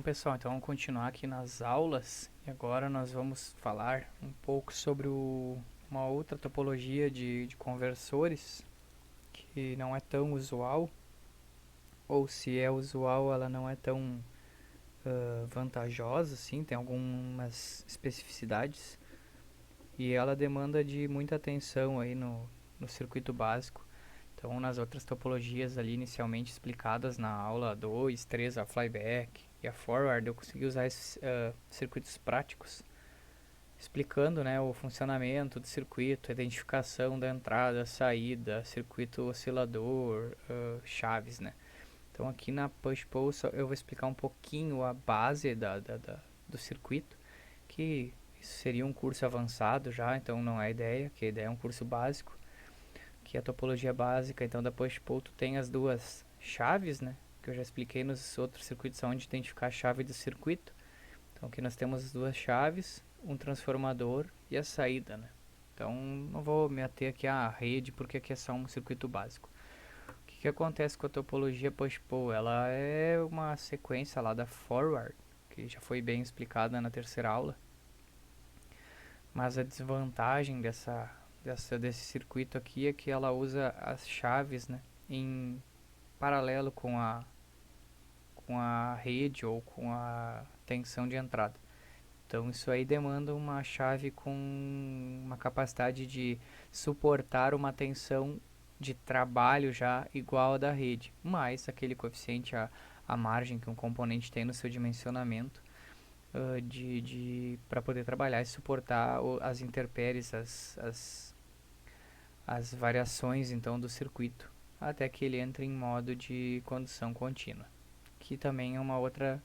Pessoal, então vamos continuar aqui nas aulas e agora nós vamos falar um pouco sobre uma outra topologia de conversores que não é tão usual, ou se é usual ela não é tão vantajosa, assim, tem algumas especificidades e ela demanda de muita atenção aí no circuito básico. Então, nas outras topologias ali inicialmente explicadas na aula 2, 3, a flyback e a forward, eu consegui usar esses circuitos práticos, explicando, né, o funcionamento do circuito, a identificação da entrada, saída, circuito oscilador, chaves, né. Então, aqui na push-pull eu vou explicar um pouquinho a base do circuito, que isso seria um curso avançado já, então não é a ideia, que a ideia é um curso básico, que é a topologia básica. Então da push-pull tu tem as duas chaves, né, que eu já expliquei nos outros circuitos onde identificar a chave do circuito. Então aqui nós temos as duas chaves, um transformador e a saída, né. Então não vou me ater aqui à rede porque aqui é só um circuito básico. O que acontece com a topologia push-pull? Ela é uma sequência lá da forward, que já foi bem explicada na terceira aula, mas a desvantagem desse circuito aqui é que ela usa as chaves, né, em paralelo com a rede ou com a tensão de entrada. Então isso aí demanda uma chave com uma capacidade de suportar uma tensão de trabalho já igual a da rede, mais aquele coeficiente, a margem que um componente tem no seu dimensionamento, para poder trabalhar e suportar as intempéries, as variações então do circuito, até que ele entre em modo de condução contínua, que também é uma outra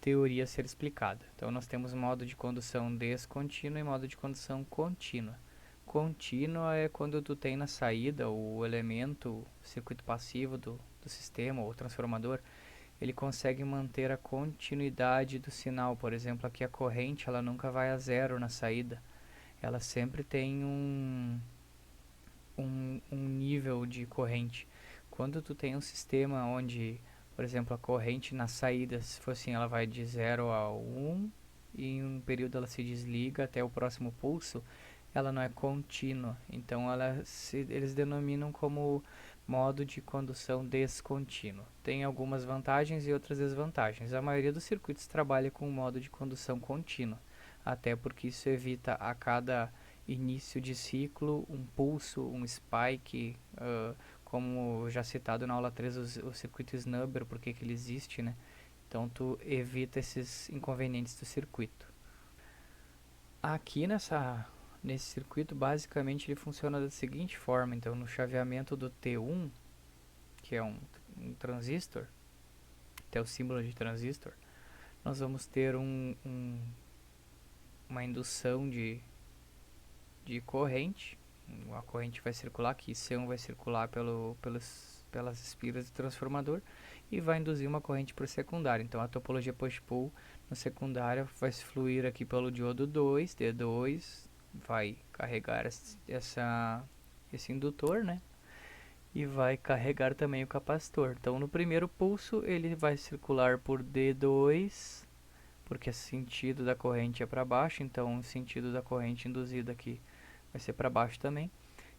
teoria a ser explicada. Então nós temos modo de condução descontínua e modo de condução contínua. Contínua é quando tu tem na saída o elemento, circuito passivo do sistema ou transformador, ele consegue manter a continuidade do sinal. Por exemplo, aqui a corrente ela nunca vai a zero na saída, ela sempre tem um nível de corrente. Quando tu tem um sistema onde, por exemplo, a corrente na saída, se for assim, ela vai de 0 a 1 e em um período ela se desliga até o próximo pulso, ela não é contínua. Então eles denominam como modo de condução descontínuo. Tem algumas vantagens e outras desvantagens. A maioria dos circuitos trabalha com o modo de condução contínua, até porque isso evita a cada início de ciclo um pulso, um spike, como já citado na aula 3, o circuito snubber, porque que ele existe, né? Então tu evita esses inconvenientes do circuito. Aqui nesse circuito, basicamente ele funciona da seguinte forma. Então no chaveamento do T1, que é um transistor, até o símbolo de transistor, nós vamos ter uma indução de corrente. A corrente vai circular aqui, C1 vai circular pelas espiras do transformador e vai induzir uma corrente para o secundário. Então a topologia push-pull no secundário vai se fluir aqui pelo diodo 2, D2, vai carregar esse indutor, né? E vai carregar também o capacitor. Então no primeiro pulso ele vai circular por D2, porque o sentido da corrente é para baixo, então o sentido da corrente induzida aqui vai ser para baixo também,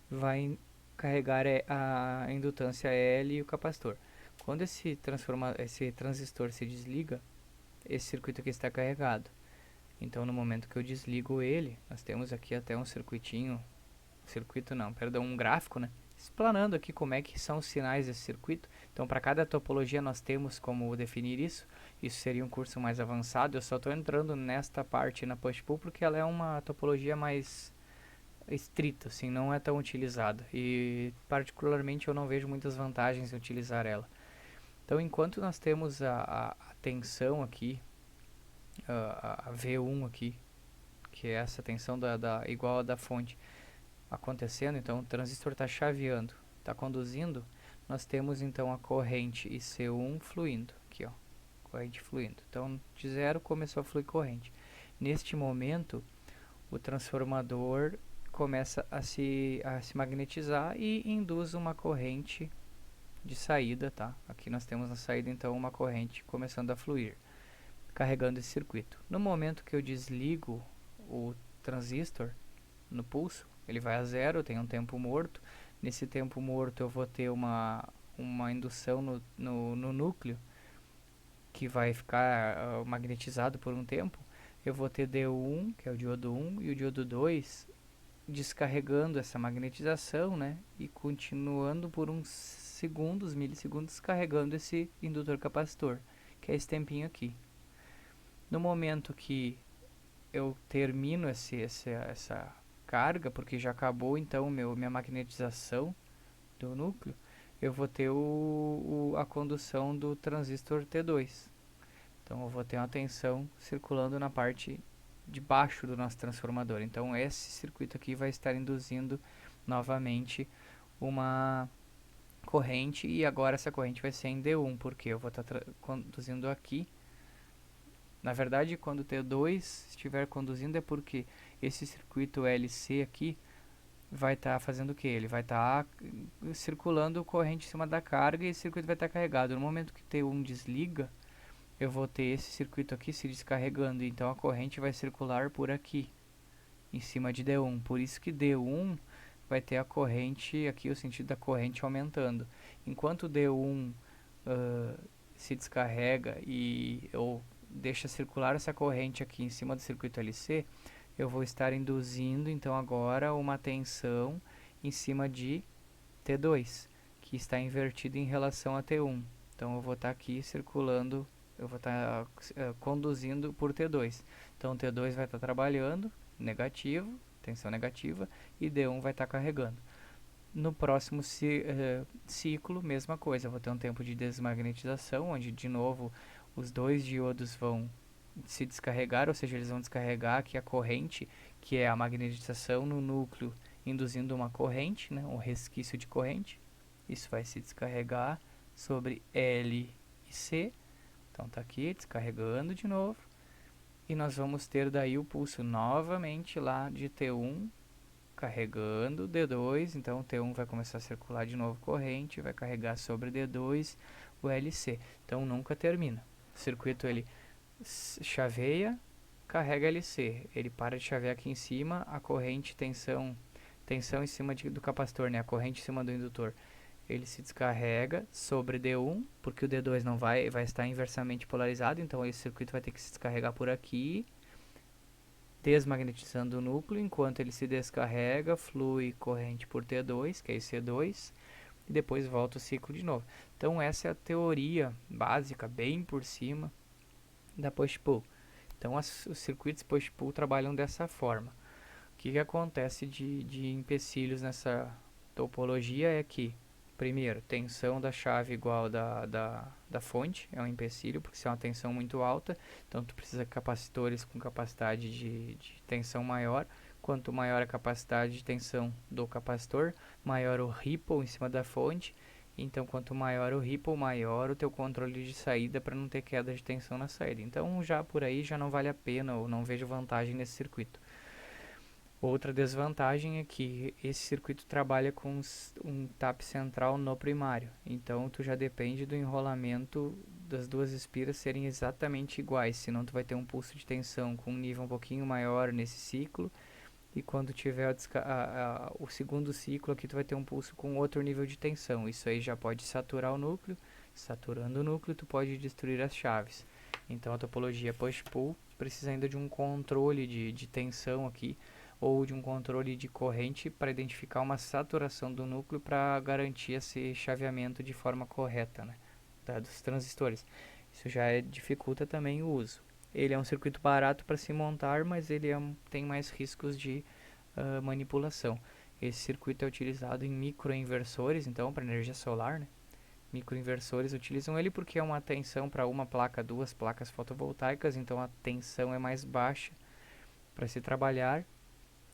vai carregar a indutância L e o capacitor. Quando esse transistor se desliga, esse circuito aqui está carregado. Então no momento que eu desligo ele, nós temos aqui até um um gráfico, né? Explanando aqui como é que são os sinais desse circuito. Então para cada topologia nós temos como definir isso. Isso seria um curso mais avançado. Eu só estou entrando nesta parte na push-pull porque ela é uma topologia mais estrita, assim, não é tão utilizada. E particularmente eu não vejo muitas vantagens em utilizar ela. Então enquanto nós temos a tensão aqui, a V1 aqui, que é essa tensão igual a da fonte, acontecendo, então o transistor está chaveando, está conduzindo, nós temos então a corrente IC1 fluindo, aqui ó, corrente fluindo. Então de zero começou a fluir corrente. Neste momento, o transformador começa a se magnetizar e induz uma corrente de saída, tá? Aqui nós temos na saída então uma corrente começando a fluir. carregando esse circuito. No momento que eu desligo o transistor no pulso, ele vai a zero, tem um tempo morto. Nesse tempo morto eu vou ter uma indução no núcleo, que vai ficar magnetizado por um tempo. Eu vou ter D1, que é o diodo 1, e o diodo 2 descarregando essa magnetização, né, e continuando por uns segundos, milissegundos, carregando esse indutor capacitor, que é esse tempinho aqui. No momento que eu termino essa carga, porque já acabou então minha magnetização do núcleo, eu vou ter a condução do transistor T2. Então eu vou ter uma tensão circulando na parte de baixo do nosso transformador. Então esse circuito aqui vai estar induzindo novamente uma corrente, e agora essa corrente vai ser em D1, porque eu vou estar conduzindo aqui. Na verdade, quando o T2 estiver conduzindo é porque esse circuito LC aqui vai estar fazendo o que? Ele vai estar circulando corrente em cima da carga, e esse circuito vai estar carregado. No momento que T1 desliga, eu vou ter esse circuito aqui se descarregando, então a corrente vai circular por aqui, em cima de D1. Por isso que D1 vai ter a corrente aqui, o sentido da corrente aumentando. Enquanto D1 se descarrega e eu deixa circular essa corrente aqui em cima do circuito LC, eu vou estar induzindo então agora uma tensão em cima de T2, que está invertido em relação a T1. Então eu vou estar aqui circulando, eu vou estar conduzindo por T2. Então T2 vai estar trabalhando negativo, tensão negativa, e D1 vai estar carregando. No próximo ciclo, mesma coisa, eu vou ter um tempo de desmagnetização, onde de novo os dois diodos vão se descarregar, ou seja, eles vão descarregar aqui a corrente, que é a magnetização no núcleo, induzindo uma corrente, né, um resquício de corrente. Isso vai se descarregar sobre L e C. Então tá aqui descarregando de novo. E nós vamos ter daí o pulso novamente lá de T1 carregando D2. Então T1 vai começar a circular de novo corrente, vai carregar sobre D2 o LC. Então nunca termina. O circuito ele chaveia, carrega LC. Ele para de chavear aqui em cima, a corrente, tensão em cima do capacitor, né? A corrente em cima do indutor. Ele se descarrega sobre D1, porque o D2 não vai estar inversamente polarizado, então esse circuito vai ter que se descarregar por aqui, desmagnetizando o núcleo. Enquanto ele se descarrega, flui corrente por T2, que é esse C2, e depois volta o ciclo de novo. Então essa é a teoria básica, bem por cima, da push-pull. Então os circuitos push-pull trabalham dessa forma. O que acontece de empecilhos nessa topologia é que, primeiro, tensão da chave igual da fonte é um empecilho, porque se é uma tensão muito alta, então tu precisa de capacitores com capacidade de tensão maior. Quanto maior a capacidade de tensão do capacitor, maior o ripple em cima da fonte. Então, quanto maior o ripple, maior o teu controle de saída para não ter queda de tensão na saída. Então, já por aí já não vale a pena, ou não vejo vantagem nesse circuito. Outra desvantagem é que esse circuito trabalha com um tap central no primário. Então, tu já depende do enrolamento das duas espiras serem exatamente iguais, senão tu vai ter um pulso de tensão com um nível um pouquinho maior nesse ciclo, e quando tiver o segundo ciclo aqui, tu vai ter um pulso com outro nível de tensão. Isso aí já pode saturar o núcleo. Saturando o núcleo, tu pode destruir as chaves. Então a topologia push-pull precisa ainda de um controle de tensão aqui, ou de um controle de corrente para identificar uma saturação do núcleo para garantir esse chaveamento de forma correta, né, dos transistores. Isso já dificulta também o uso. Ele é um circuito barato para se montar, mas ele tem mais riscos de manipulação. Esse circuito é utilizado em microinversores, então, para energia solar, né? Microinversores utilizam ele porque é uma tensão para uma placa, duas placas fotovoltaicas, então a tensão é mais baixa para se trabalhar,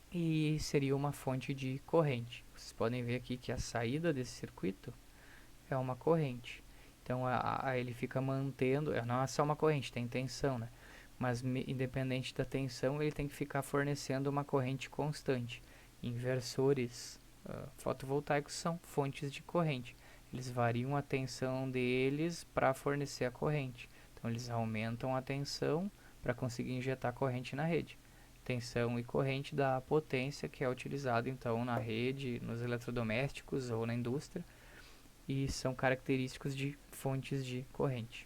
e seria uma fonte de corrente. Vocês podem ver aqui que a saída desse circuito é uma corrente. Então ele fica mantendo, não é só uma corrente, tem tensão, né? Mas independente da tensão, ele tem que ficar fornecendo uma corrente constante. Inversores fotovoltaicos são fontes de corrente. Eles variam a tensão deles para fornecer a corrente. Então eles aumentam a tensão para conseguir injetar corrente na rede. Tensão e corrente dá a potência que é utilizada então na rede, nos eletrodomésticos ou na indústria, e são característicos de fontes de corrente.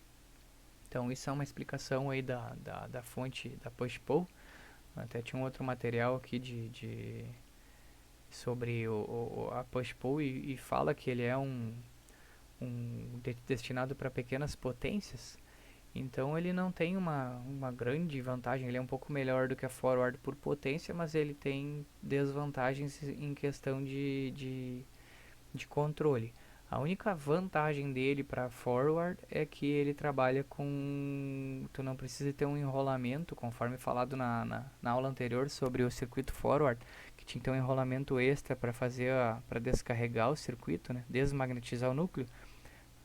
Então isso é uma explicação aí da fonte da push-pull. Até tinha um outro material aqui sobre a push-pull e fala que ele é destinado para pequenas potências. Então ele não tem uma grande vantagem, ele é um pouco melhor do que a forward por potência, mas ele tem desvantagens em questão de controle. A única vantagem dele para forward é que ele trabalha com... Tu não precisa ter um enrolamento, conforme falado na aula anterior sobre o circuito forward, que tinha que ter um enrolamento extra para para descarregar o circuito, né, desmagnetizar o núcleo.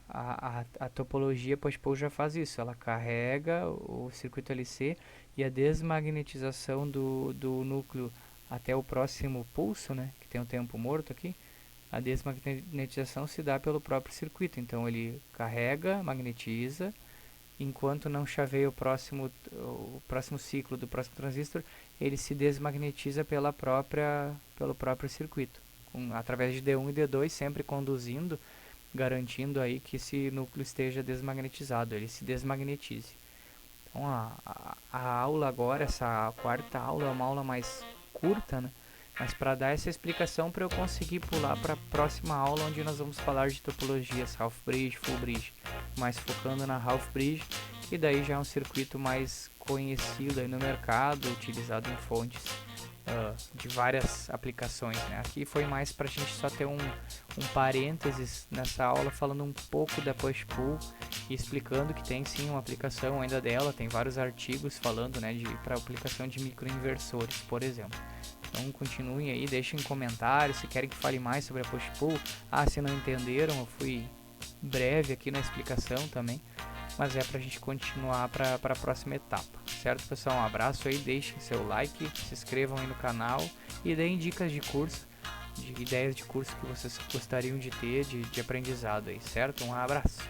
A topologia push-pull já faz isso, ela carrega o circuito LC e a desmagnetização do núcleo até o próximo pulso, né, que tem um tempo morto aqui, a desmagnetização se dá pelo próprio circuito. Então ele carrega, magnetiza, enquanto não chaveia o próximo ciclo do próximo transistor, ele se desmagnetiza pelo próprio circuito, através de D1 e D2, sempre conduzindo, garantindo aí que esse núcleo esteja desmagnetizado, ele se desmagnetize. Então a aula agora, essa quarta aula, é uma aula mais curta, né? Mas para dar essa explicação para eu conseguir pular para a próxima aula, onde nós vamos falar de topologias half bridge, full bridge, mais focando na half bridge, que daí já é um circuito mais conhecido aí no mercado, utilizado em fontes de várias aplicações, né? Aqui foi mais para a gente só ter um parênteses nessa aula, falando um pouco da push-pull e explicando que tem sim uma aplicação ainda dela, tem vários artigos falando, né, para aplicação de microinversores, por exemplo. Então continuem aí, deixem comentários se querem que fale mais sobre a push-pull. Se não entenderam, eu fui breve aqui na explicação também, mas é pra gente continuar para a próxima etapa, certo, pessoal? Um abraço aí, deixem seu like, se inscrevam aí no canal e deem dicas de curso, de ideias de curso que vocês gostariam de ter, de aprendizado aí, certo? Um abraço!